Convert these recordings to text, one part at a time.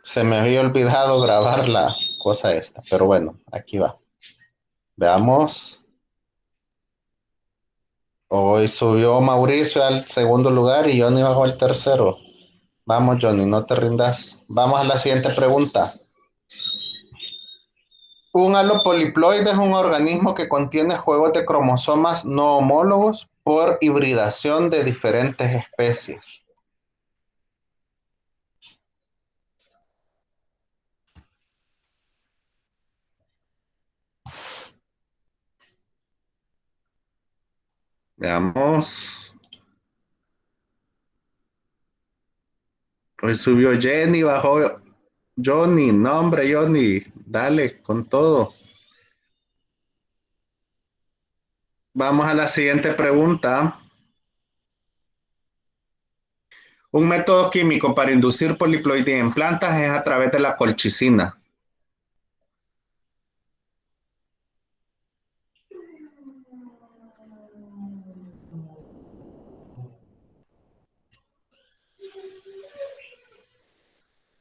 Se me había olvidado grabar la cosa esta, pero bueno, aquí va. Veamos. Hoy subió Mauricio al segundo lugar y Johnny bajó al tercero. Vamos, Johnny, no te rindas. Vamos a la siguiente pregunta. Un halopoliploide es un organismo que contiene juegos de cromosomas no homólogos por hibridación de diferentes especies. Veamos. Hoy subió Jenny, bajó Johnny. No, hombre, Johnny, dale con todo. Vamos a la siguiente pregunta. Un método químico para inducir poliploidía en plantas es a través de la colchicina.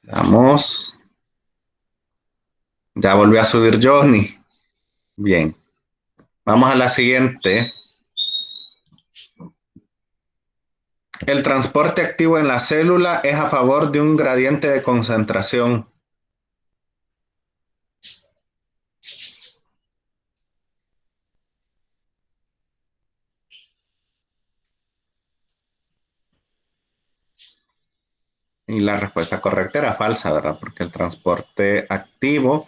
Vamos. Ya volvió a subir Johnny. Bien. Vamos a la siguiente. El transporte activo en la célula es a favor de un gradiente de concentración. Y la respuesta correcta era falsa, ¿verdad? Porque el transporte activo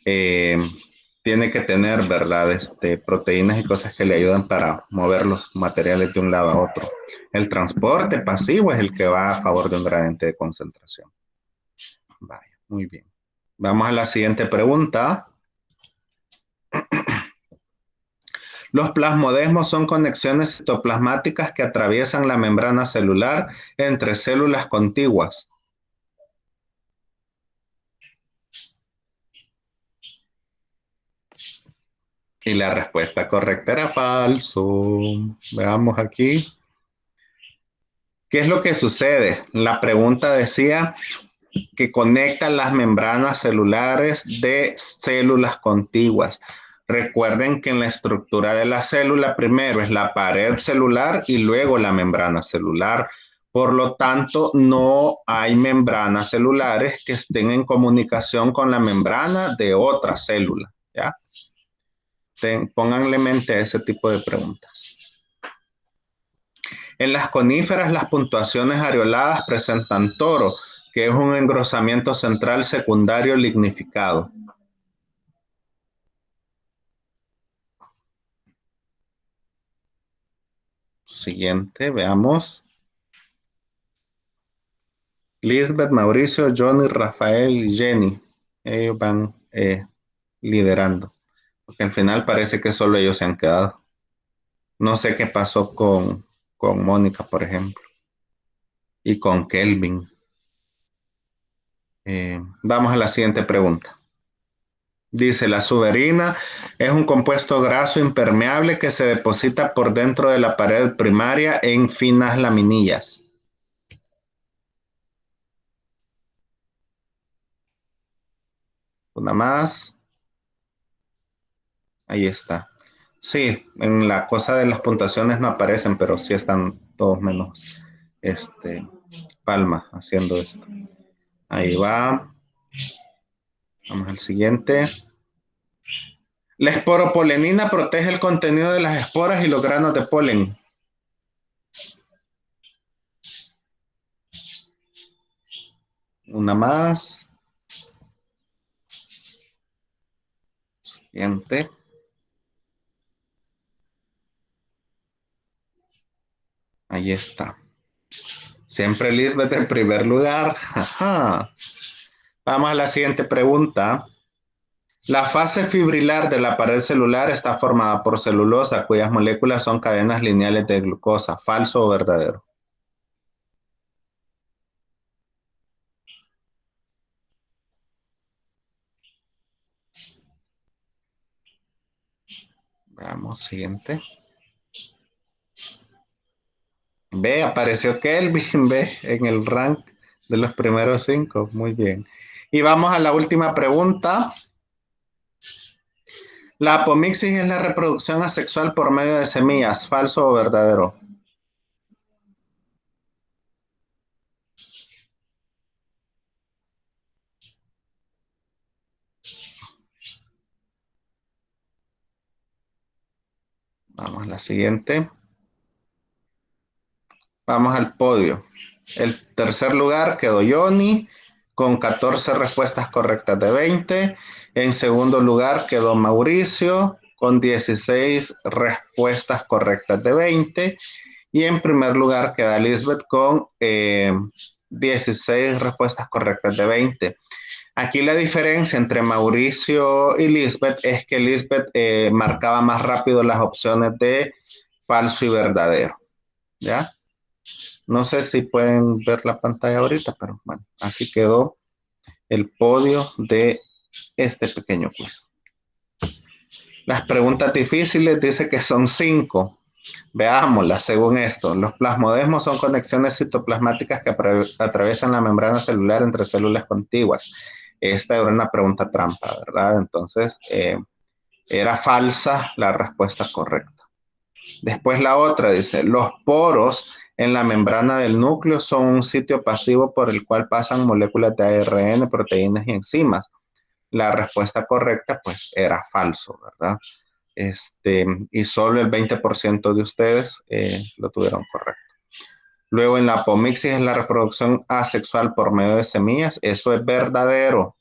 eh, tiene que tener, ¿verdad? Proteínas y cosas que le ayudan para mover los materiales de un lado a otro. El transporte pasivo es el que va a favor de un gradiente de concentración. Vaya, muy bien. Vamos a la siguiente pregunta. Los plasmodesmos son conexiones citoplasmáticas que atraviesan la membrana celular entre células contiguas. Y la respuesta correcta era falso. Veamos aquí. ¿Qué es lo que sucede? La pregunta decía que conectan las membranas celulares de células contiguas. Recuerden que en la estructura de la célula primero es la pared celular y luego la membrana celular. Por lo tanto, no hay membranas celulares que estén en comunicación con la membrana de otra célula. ¿Ya? Pónganle mente a ese tipo de preguntas. En las coníferas, las puntuaciones areoladas presentan toro, que es un engrosamiento central secundario lignificado. Siguiente, veamos. Lisbeth, Mauricio, Johnny, Rafael y Jenny. Ellos van liderando. Porque al final parece que solo ellos se han quedado. No sé qué pasó con Mónica, por ejemplo. Y con Kelvin. Vamos a la siguiente pregunta. Dice, la suberina es un compuesto graso impermeable que se deposita por dentro de la pared primaria en finas laminillas. Una más. Ahí está. Sí, en la cosa de las puntuaciones no aparecen, pero sí están todos menos Palma haciendo esto. Ahí va. Vamos al siguiente. La esporopolenina protege el contenido de las esporas y los granos de polen. Una más. Siguiente. Ahí está. Siempre Lisbeth en primer lugar. Ajá. Vamos a la siguiente pregunta. La fase fibrilar de la pared celular está formada por celulosa, cuyas moléculas son cadenas lineales de glucosa. ¿Falso o verdadero? Veamos, siguiente. Ve, apareció Kelvin, ve, en el rank. De los primeros 5, muy bien. Y vamos a la última pregunta. ¿La apomixis es la reproducción asexual por medio de semillas? ¿Falso o verdadero? Vamos a la siguiente. Vamos al podio. El tercer lugar quedó Johnny con 14 respuestas correctas de 20. En segundo lugar quedó Mauricio con 16 respuestas correctas de 20. Y en primer lugar queda Lisbeth con 16 respuestas correctas de 20. Aquí la diferencia entre Mauricio y Lisbeth es que Lisbeth marcaba más rápido las opciones de falso y verdadero. ¿Ya? No sé si pueden ver la pantalla ahorita, pero bueno, así quedó el podio de este pequeño quiz. Las preguntas difíciles dice que son 5. Veámoslas según esto. Los plasmodesmos son conexiones citoplasmáticas que atraviesan la membrana celular entre células contiguas. Esta era una pregunta trampa, ¿verdad? Entonces, era falsa la respuesta correcta. Después la otra dice, los poros en la membrana del núcleo son un sitio pasivo por el cual pasan moléculas de ARN, proteínas y enzimas. La respuesta correcta pues era falso, ¿verdad? Y solo el 20% de ustedes lo tuvieron correcto. Luego en la apomixis es la reproducción asexual por medio de semillas. Eso es verdadero.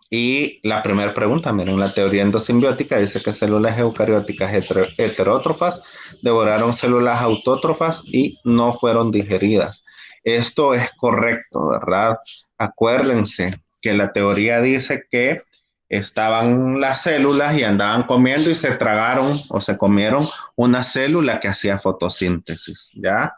Y la primera pregunta, miren, la teoría endosimbiótica dice que células eucarióticas heterótrofas devoraron células autótrofas y no fueron digeridas. Esto es correcto, ¿verdad? Acuérdense que la teoría dice que estaban las células y andaban comiendo y se tragaron o se comieron una célula que hacía fotosíntesis, ¿ya?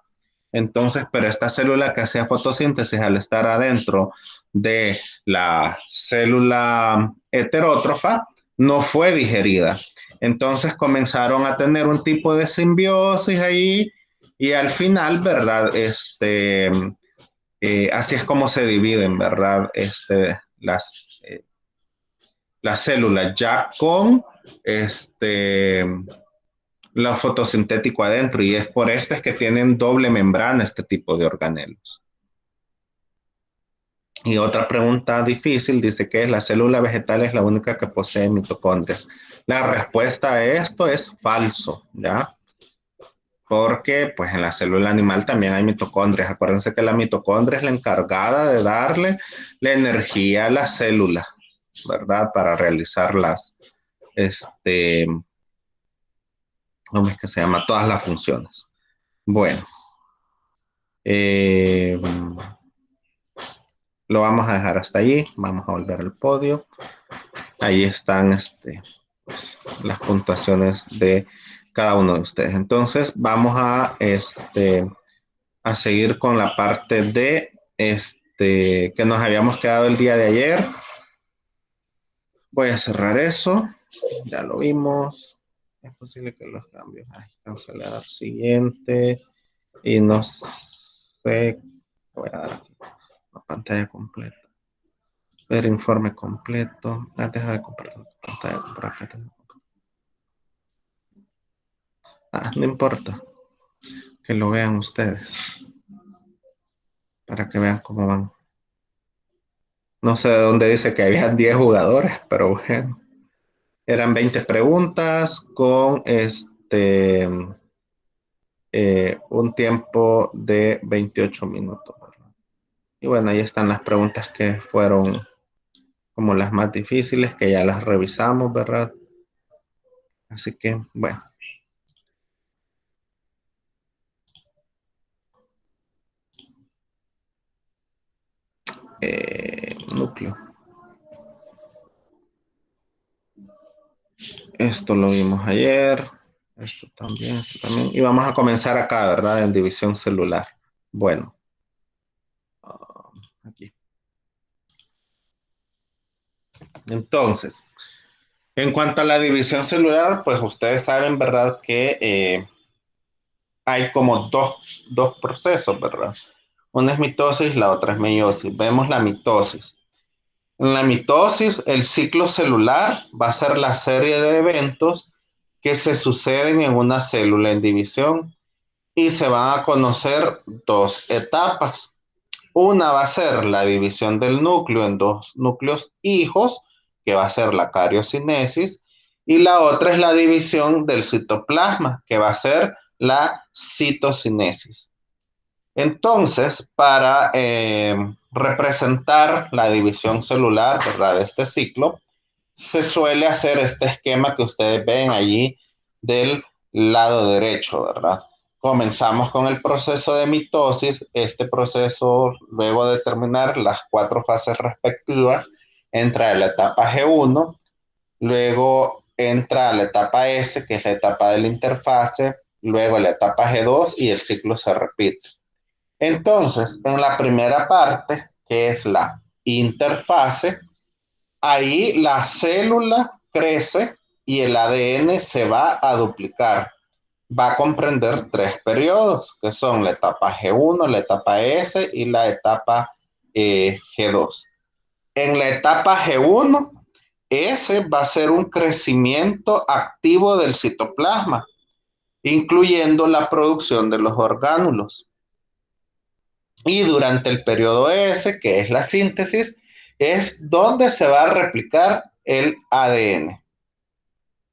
Entonces, pero esta célula que hacía fotosíntesis al estar adentro de la célula heterótrofa no fue digerida. Entonces comenzaron a tener un tipo de simbiosis ahí y al final, ¿verdad? Así es como se dividen, ¿verdad? Las células ya con lo fotosintético adentro y es por esto es que tienen doble membrana este tipo de organelos. Y otra pregunta difícil dice que la célula vegetal es la única que posee mitocondrias. La respuesta a esto es falso, ¿ya? Porque pues en la célula animal también hay mitocondrias. Acuérdense que la mitocondria es la encargada de darle la energía a la célula, ¿verdad? Para realizar ¿cómo es que se llama? Todas las funciones. Bueno, eh, lo vamos a dejar hasta allí. Vamos a volver al podio. Ahí están pues, las puntuaciones de cada uno de ustedes. Entonces, vamos a seguir con la parte de que nos habíamos quedado el día de ayer. Voy a cerrar eso. Ya lo vimos. Es posible que los cambios. Ay, cancelar siguiente. Y no sé. Voy a dar aquí la pantalla completa. Ver informe completo. Deja de compartir la pantalla por acá. No importa. Que lo vean ustedes. Para que vean cómo van. No sé de dónde dice que había 10 jugadores, pero bueno. Eran 20 preguntas con un tiempo de 28 minutos. ¿Verdad? Y bueno, ahí están las preguntas que fueron como las más difíciles, que ya las revisamos, ¿verdad? Así que, bueno. Núcleo. Esto lo vimos ayer. Esto también, esto también. Y vamos a comenzar acá, ¿verdad? En división celular. Bueno. Aquí. Entonces, en cuanto a la división celular, pues ustedes saben, ¿verdad? Que hay como dos procesos, ¿verdad? Una es mitosis, la otra es meiosis. Vemos la mitosis. En la mitosis, el ciclo celular va a ser la serie de eventos que se suceden en una célula en división y se van a conocer dos etapas. Una va a ser la división del núcleo en dos núcleos hijos, que va a ser la cariocinesis, y la otra es la división del citoplasma, que va a ser la citocinesis. Entonces, para representar la división celular, ¿verdad?, de este ciclo, se suele hacer este esquema que ustedes ven allí del lado derecho, ¿verdad? Comenzamos con el proceso de mitosis. Este proceso, luego de terminar las 4 fases respectivas, entra a la etapa G1, luego entra a la etapa S, que es la etapa de la interfase, luego la etapa G2 y el ciclo se repite. Entonces, en la primera parte, que es la interfase, ahí la célula crece y el ADN se va a duplicar. Va a comprender 3 periodos, que son la etapa G1, la etapa S y la etapa G2. En la etapa G1, ese va a ser un crecimiento activo del citoplasma, incluyendo la producción de los orgánulos. Y durante el periodo S, que es la síntesis, es donde se va a replicar el ADN.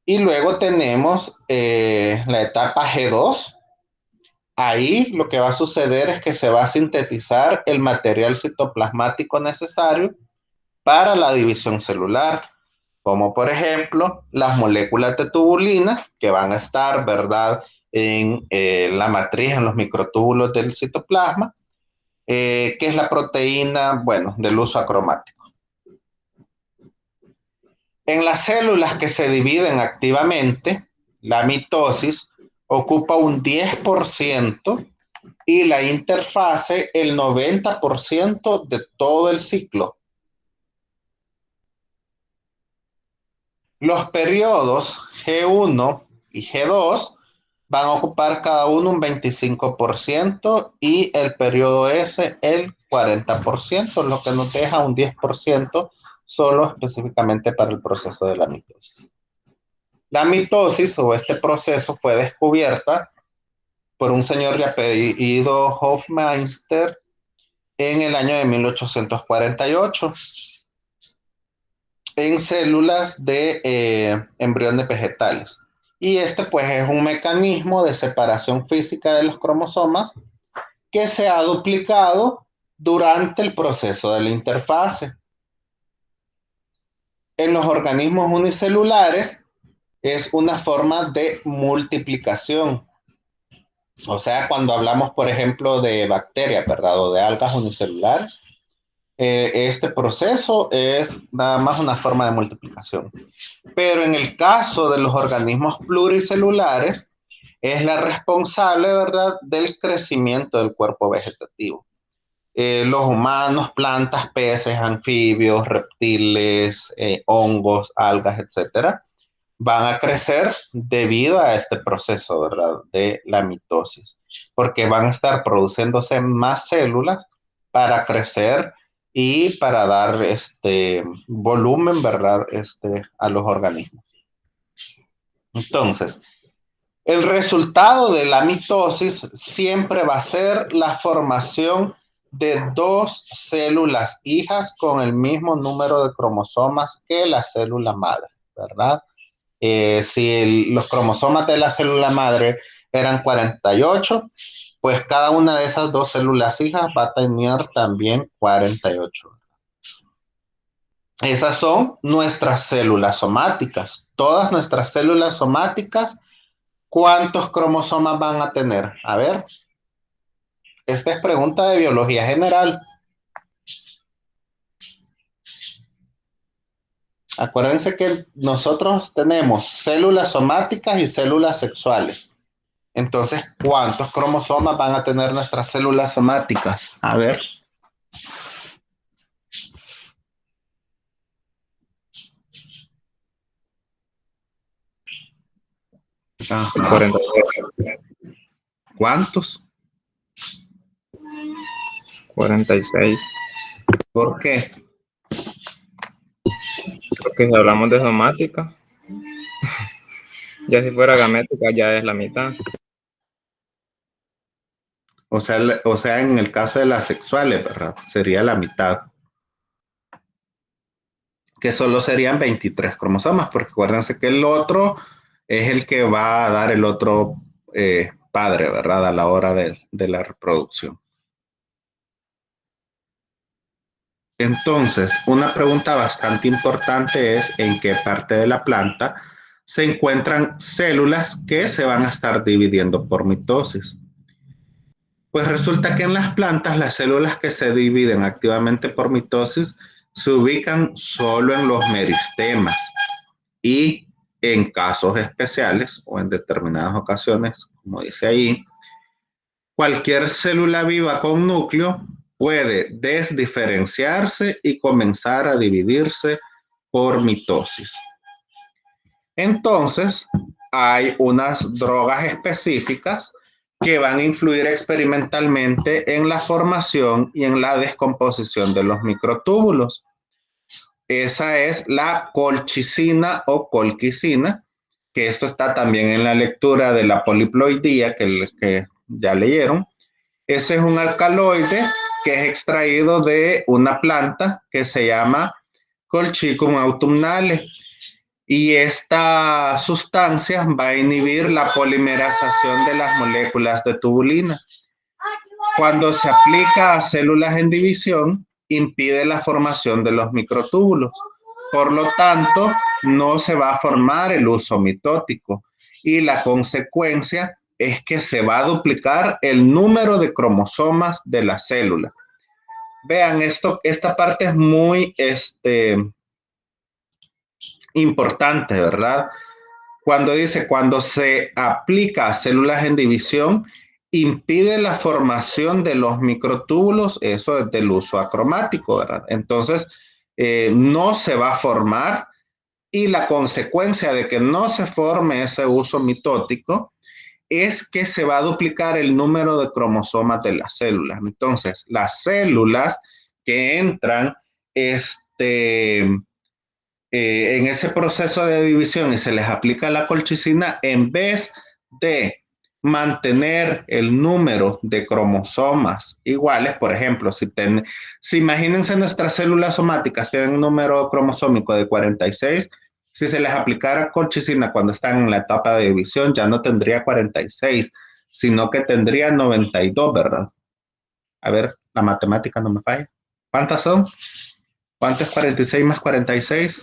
Y luego tenemos la etapa G2. Ahí lo que va a suceder es que se va a sintetizar el material citoplasmático necesario para la división celular, como por ejemplo las moléculas de tubulina que van a estar, ¿verdad?, en la matriz, en los microtúbulos del citoplasma, que es la proteína, bueno, del uso acromático. En las células que se dividen activamente, la mitosis ocupa un 10% y la interfase el 90% de todo el ciclo. Los periodos G1 y G2 van a ocupar cada uno un 25% y el periodo S el 40%, lo que nos deja un 10% solo específicamente para el proceso de la mitosis. La mitosis o este proceso fue descubierta por un señor de apellido Hofmeister en el año de 1848 en células de embriones vegetales. Y este pues es un mecanismo de separación física de los cromosomas que se ha duplicado durante el proceso de la interfase. En los organismos unicelulares es una forma de multiplicación. O sea, cuando hablamos, por ejemplo, de bacterias, ¿verdad?, o de algas unicelulares, este proceso es nada más una forma de multiplicación. Pero en el caso de los organismos pluricelulares, es la responsable, ¿verdad?, del crecimiento del cuerpo vegetativo. Los humanos, plantas, peces, anfibios, reptiles, hongos, algas, etcétera, van a crecer debido a este proceso, ¿verdad?, de la mitosis, porque van a estar produciéndose más células para crecer y para dar volumen, ¿verdad?, a los organismos. Entonces, el resultado de la mitosis siempre va a ser la formación de 2 células hijas con el mismo número de cromosomas que la célula madre, ¿verdad? Si los cromosomas de la célula madre eran 48, pues cada una de esas 2 células hijas va a tener también 48. Esas son nuestras células somáticas. Todas nuestras células somáticas, ¿cuántos cromosomas van a tener? A ver, esta es pregunta de biología general. Acuérdense que nosotros tenemos células somáticas y células sexuales. Entonces, ¿cuántos cromosomas van a tener nuestras células somáticas? A ver. Ajá. 40. ¿Cuántos? 46. ¿Por qué? Porque si hablamos de somática, ya si fuera gamética ya es la mitad. O sea, en el caso de las sexuales, ¿verdad? Sería la mitad. Que solo serían 23 cromosomas, porque acuérdense que el otro es el que va a dar el otro padre, ¿verdad? A la hora de la reproducción. Entonces, una pregunta bastante importante es en qué parte de la planta se encuentran células que se van a estar dividiendo por mitosis. Pues resulta que en las plantas las células que se dividen activamente por mitosis se ubican solo en los meristemas y en casos especiales o en determinadas ocasiones, como dice ahí, cualquier célula viva con núcleo puede desdiferenciarse y comenzar a dividirse por mitosis. Entonces, hay unas drogas específicas que van a influir experimentalmente en la formación y en la descomposición de los microtúbulos. Esa es la colchicina o colquicina, que esto está también en la lectura de la poliploidía que ya leyeron. Ese es un alcaloide que es extraído de una planta que se llama Colchicum autumnale. Y esta sustancia va a inhibir la polimerización de las moléculas de tubulina. Cuando se aplica a células en división, impide la formación de los microtúbulos. Por lo tanto, no se va a formar el uso mitótico y la consecuencia es que se va a duplicar el número de cromosomas de la célula. Vean, esta parte es muy importante, ¿verdad? Cuando se aplica a células en división, impide la formación de los microtúbulos, eso es del uso acromático, ¿verdad? Entonces, no se va a formar y la consecuencia de que no se forme ese uso mitótico es que se va a duplicar el número de cromosomas de las células. Entonces, las células que entran en ese proceso de división y se les aplica la colchicina, en vez de mantener el número de cromosomas iguales, por ejemplo, si imagínense nuestras células somáticas tienen un número cromosómico de 46, si se les aplicara colchicina cuando están en la etapa de división, ya no tendría 46, sino que tendría 92, ¿verdad? A ver, la matemática no me falla. ¿Cuántas son? ¿Cuánto es 46 más 46?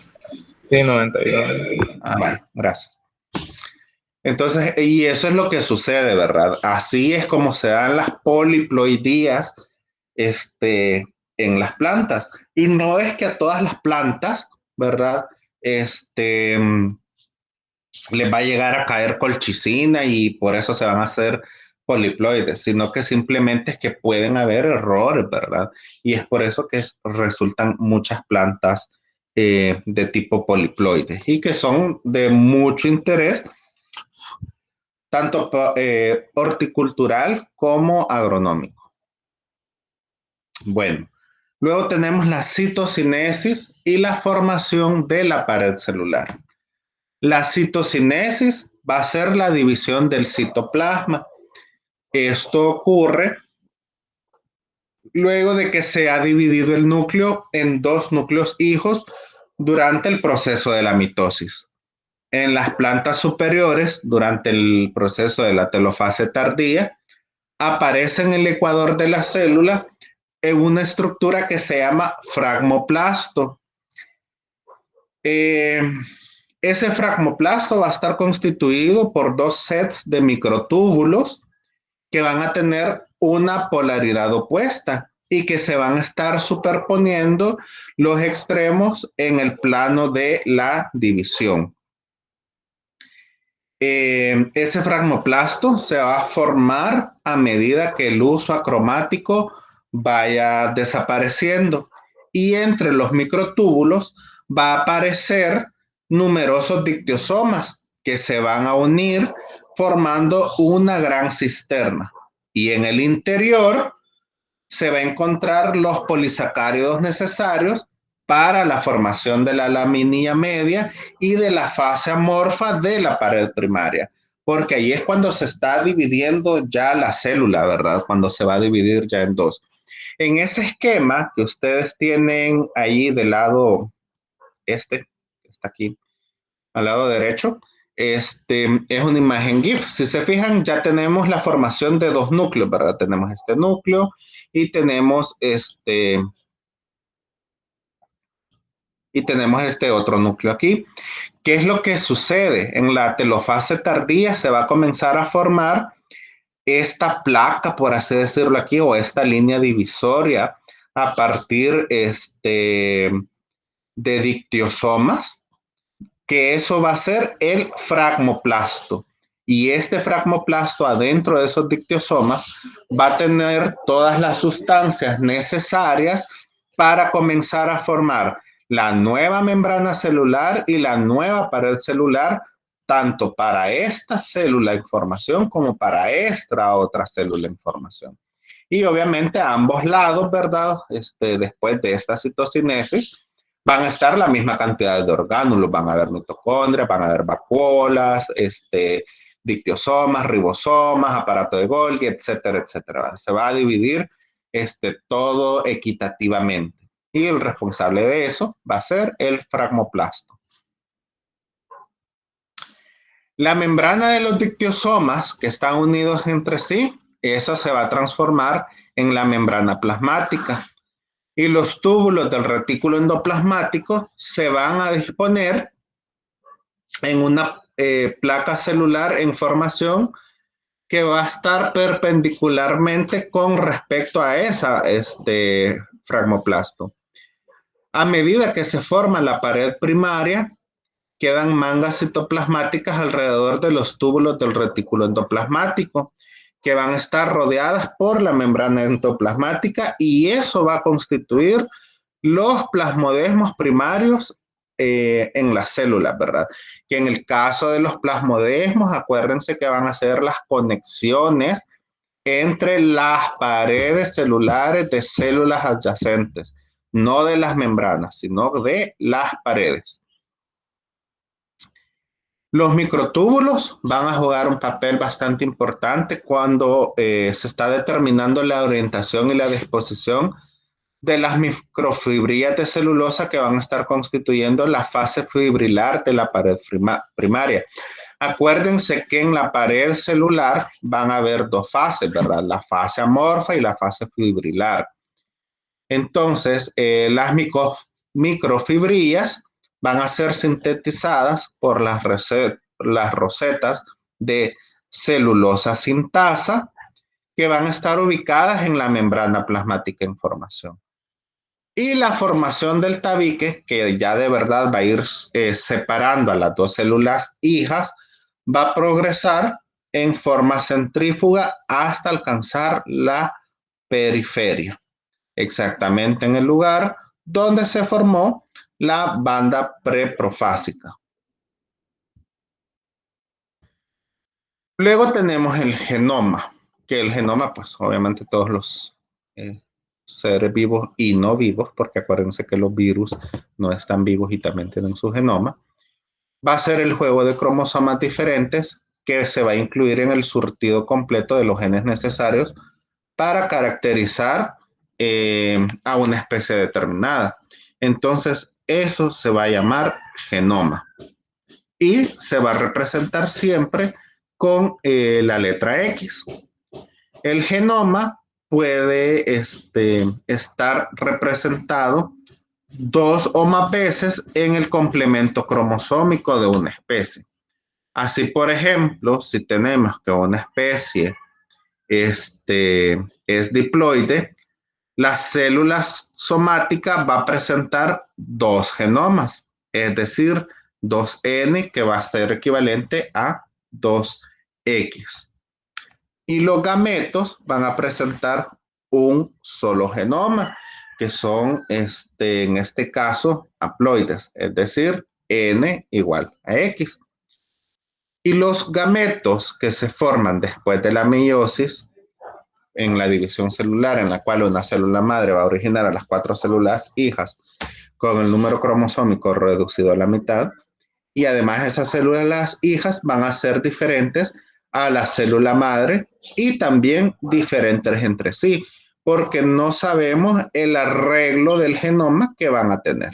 Sí, 92. Ah, vale, gracias. Entonces, y eso es lo que sucede, ¿verdad? Así es como se dan las poliploidías en las plantas. Y no es que a todas las plantas, ¿verdad? Les va a llegar a caer colchicina y por eso se van a hacer poliploides, sino que simplemente es que pueden haber errores, ¿verdad? Y es por eso que resultan muchas plantas de tipo poliploide y que son de mucho interés, tanto horticultural como agronómico. Bueno, luego tenemos la citocinesis y la formación de la pared celular. La citocinesis va a ser la división del citoplasma. Esto ocurre luego de que se ha dividido el núcleo en dos núcleos hijos durante el proceso de la mitosis. En las plantas superiores, durante el proceso de la telofase tardía, aparece en el ecuador de la célula en una estructura que se llama fragmoplasto. Ese fragmoplasto va a estar constituido por dos sets de microtúbulos que van a tener una polaridad opuesta y que se van a estar superponiendo los extremos en el plano de la división. Ese fragmoplasto se va a formar a medida que el uso acromático vaya desapareciendo y entre los microtúbulos va a aparecer numerosos dictiosomas que se van a unir formando una gran cisterna y en el interior se va a encontrar los polisacáridos necesarios para la formación de la laminilla media y de la fase amorfa de la pared primaria, porque ahí es cuando se está dividiendo ya la célula, ¿verdad? Cuando se va a dividir ya en dos. En ese esquema que ustedes tienen ahí del lado está aquí, al lado derecho, es una imagen GIF. Si se fijan, ya tenemos la formación de dos núcleos, ¿verdad? Tenemos este núcleo y tenemos este otro núcleo aquí. ¿Qué es lo que sucede? En la telofase tardía se va a comenzar a formar esta placa, por así decirlo aquí, o esta línea divisoria a partir de dictiosomas, que eso va a ser el fragmoplasto. Y este fragmoplasto adentro de esos dictiosomas va a tener todas las sustancias necesarias para comenzar a formar la nueva membrana celular y la nueva pared celular, tanto para esta célula en formación como para esta otra célula en formación. Y obviamente a ambos lados, ¿verdad? Después de esta citocinesis, van a estar la misma cantidad de orgánulos, van a haber mitocondrias, van a haber vacuolas, dictiosomas, ribosomas, aparato de Golgi, etcétera, etcétera. Se va a dividir todo equitativamente. Y el responsable de eso va a ser el fragmoplasto. La membrana de los dictiosomas que están unidos entre sí, eso se va a transformar en la membrana plasmática. Y los túbulos del retículo endoplasmático se van a disponer en una placa celular en formación que va a estar perpendicularmente con respecto a esa fragmoplasto. A medida que se forma la pared primaria, quedan mangas citoplasmáticas alrededor de los túbulos del retículo endoplasmático, que van a estar rodeadas por la membrana endoplasmática, y eso va a constituir los plasmodesmos primarios en las células, ¿verdad? Que en el caso de los plasmodesmos, acuérdense que van a ser las conexiones entre las paredes celulares de células adyacentes, no de las membranas, sino de las paredes. Los microtúbulos van a jugar un papel bastante importante cuando se está determinando la orientación y la disposición de las microfibrillas de celulosa que van a estar constituyendo la fase fibrilar de la pared primaria. Acuérdense que en la pared celular van a haber dos fases, ¿verdad? La fase amorfa y la fase fibrilar. Entonces, las microfibrillas van a ser sintetizadas por las rosetas de celulosa sintasa, que van a estar ubicadas en la membrana plasmática en formación. Y la formación del tabique, que ya de verdad va a ir separando a las dos células hijas, va a progresar en forma centrífuga hasta alcanzar la periferia, exactamente en el lugar donde se formó la banda preprofásica. Luego tenemos el genoma, que el genoma, pues obviamente todos los seres vivos y no vivos, porque acuérdense que los virus no están vivos y también tienen su genoma, va a ser el juego de cromosomas diferentes que se va a incluir en el surtido completo de los genes necesarios para caracterizar a una especie determinada. Entonces, eso se va a llamar genoma y se va a representar siempre con la letra X. El genoma puede estar representado dos o más veces en el complemento cromosómico de una especie. Así, por ejemplo, si tenemos que una especie es diploide, la célula somática va a presentar dos genomas, es decir, 2N, que va a ser equivalente a 2X. Y los gametos van a presentar un solo genoma, que son, en este caso, haploides, es decir, N igual a X. Y los gametos que se forman después de la meiosis en la división celular, en la cual una célula madre va a originar a las 4 células hijas con el número cromosómico reducido a la mitad, y además esas células hijas van a ser diferentes a la célula madre y también diferentes entre sí, porque no sabemos el arreglo del genoma que van a tener.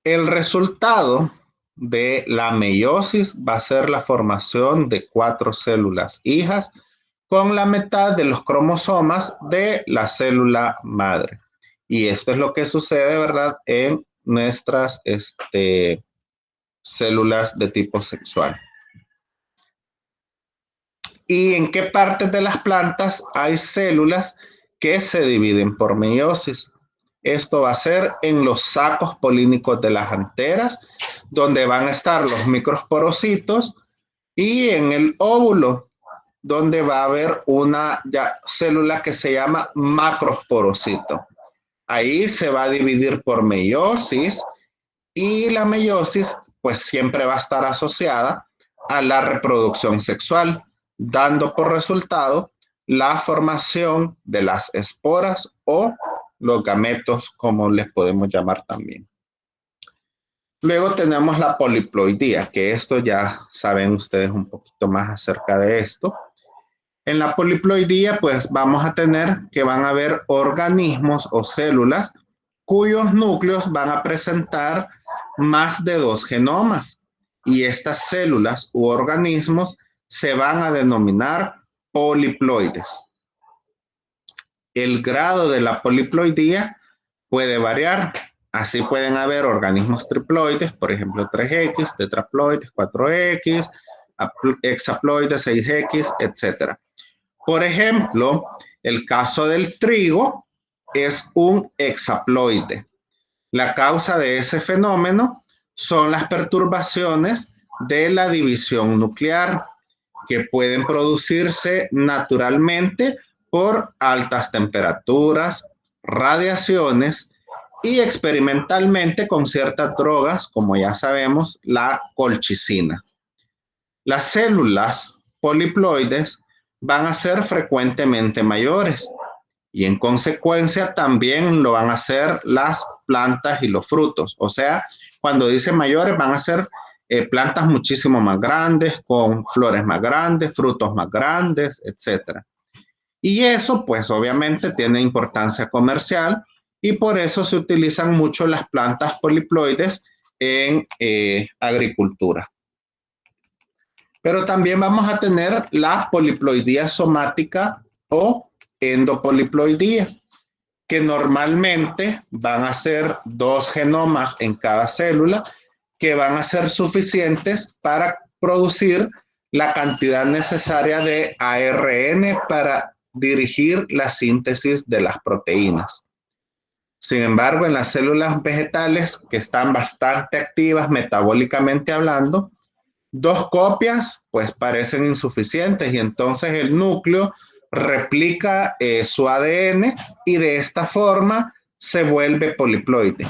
El resultado de la meiosis va a ser la formación de 4 células hijas con la mitad de los cromosomas de la célula madre. Y esto es lo que sucede, ¿verdad?, en nuestras células de tipo sexual. ¿Y en qué partes de las plantas hay células que se dividen por meiosis? Esto va a ser en los sacos polínicos de las anteras, donde van a estar los microsporocitos, y en el óvulo, donde va a haber una célula que se llama macrosporocito. Ahí se va a dividir por meiosis, y la meiosis pues siempre va a estar asociada a la reproducción sexual, dando por resultado la formación de las esporas o los gametos, como les podemos llamar también. Luego tenemos la poliploidía, que esto ya saben ustedes un poquito más acerca de esto. En la poliploidía, pues vamos a tener que van a haber organismos o células cuyos núcleos van a presentar más de 2 genomas, y estas células u organismos se van a denominar poliploides. El grado de la poliploidía puede variar. Así pueden haber organismos triploides, por ejemplo 3X, tetraploides, 4X, hexaploides, 6X, etc. Por ejemplo, el caso del trigo es un hexaploide. La causa de ese fenómeno son las perturbaciones de la división nuclear, que pueden producirse naturalmente por altas temperaturas, radiaciones y experimentalmente con ciertas drogas, como ya sabemos, la colchicina. Las células poliploides van a ser frecuentemente mayores, y en consecuencia también lo van a hacer las plantas y los frutos. O sea, cuando dice mayores, van a ser plantas muchísimo más grandes, con flores más grandes, frutos más grandes, etc. Y eso, pues obviamente tiene importancia comercial, y por eso se utilizan mucho las plantas poliploides en agricultura. Pero también vamos a tener la poliploidía somática o endopoliploidía, que normalmente van a ser 2 genomas en cada célula, que van a ser suficientes para producir la cantidad necesaria de ARN para dirigir la síntesis de las proteínas. Sin embargo, en las células vegetales, que están bastante activas metabólicamente hablando, 2 copias pues parecen insuficientes, y entonces el núcleo replica su ADN y de esta forma se vuelve poliploide.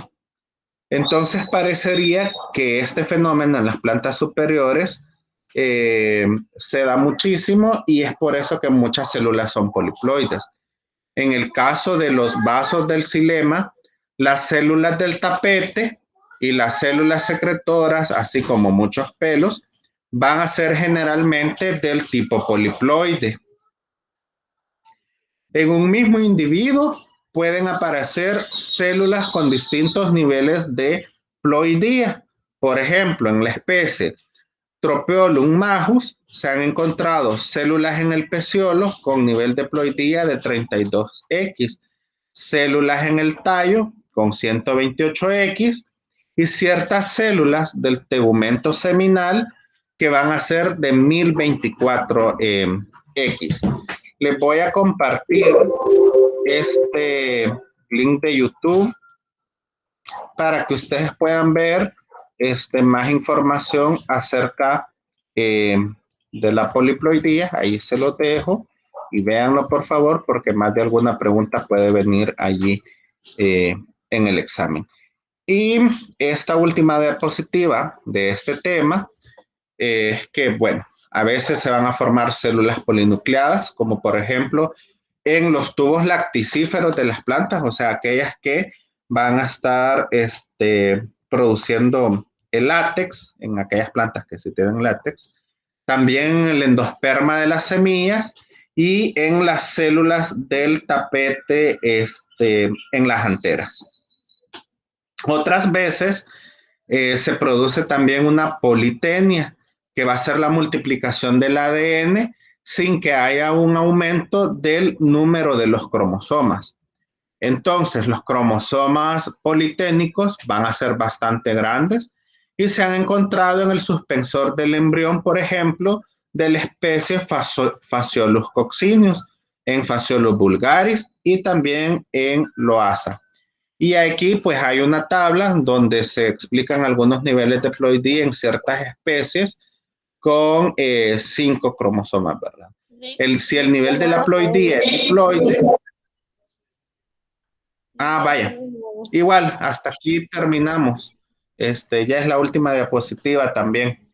Entonces parecería que este fenómeno en las plantas superiores se da muchísimo, y es por eso que muchas células son poliploides. En el caso de los vasos del xilema, las células del tapete y las células secretoras, así como muchos pelos, van a ser generalmente del tipo poliploide. En un mismo individuo pueden aparecer células con distintos niveles de ploidía. Por ejemplo, en la especie Tropeolum majus se han encontrado células en el peciolo con nivel de ploidía de 32X, células en el tallo con 128X, y ciertas células del tegumento seminal que van a ser de 1024X. Les voy a compartir este link de YouTube para que ustedes puedan ver más información acerca de la poliploidía. Ahí se lo dejo y véanlo por favor, porque más de alguna pregunta puede venir allí en el examen. Y esta última diapositiva de este tema, que bueno, A veces se van a formar células polinucleadas, como por ejemplo en los tubos lacticíferos de las plantas, o sea, aquellas que van a estar produciendo el látex, en aquellas plantas que sí tienen látex, también en el endosperma de las semillas y en las células del tapete en las anteras. Otras veces se produce también una politenia, que va a ser la multiplicación del ADN sin que haya un aumento del número de los cromosomas. Entonces, los cromosomas politénicos van a ser bastante grandes y se han encontrado en el suspensor del embrión, por ejemplo, de la especie Phaseolus coccineus, en Phaseolus vulgaris y también en Loasa. Y aquí pues hay una tabla donde se explican algunos niveles de ploidía en ciertas especies con 5 cromosomas, ¿verdad? Si el nivel de la ploidía es diploide, vaya, igual, hasta aquí terminamos. Ya es la última diapositiva también.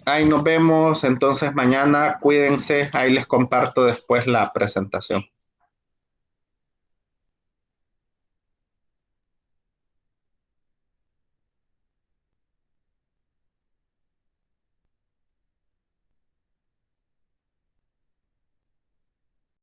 Ahí nos vemos entonces mañana, cuídense, ahí les comparto después la presentación.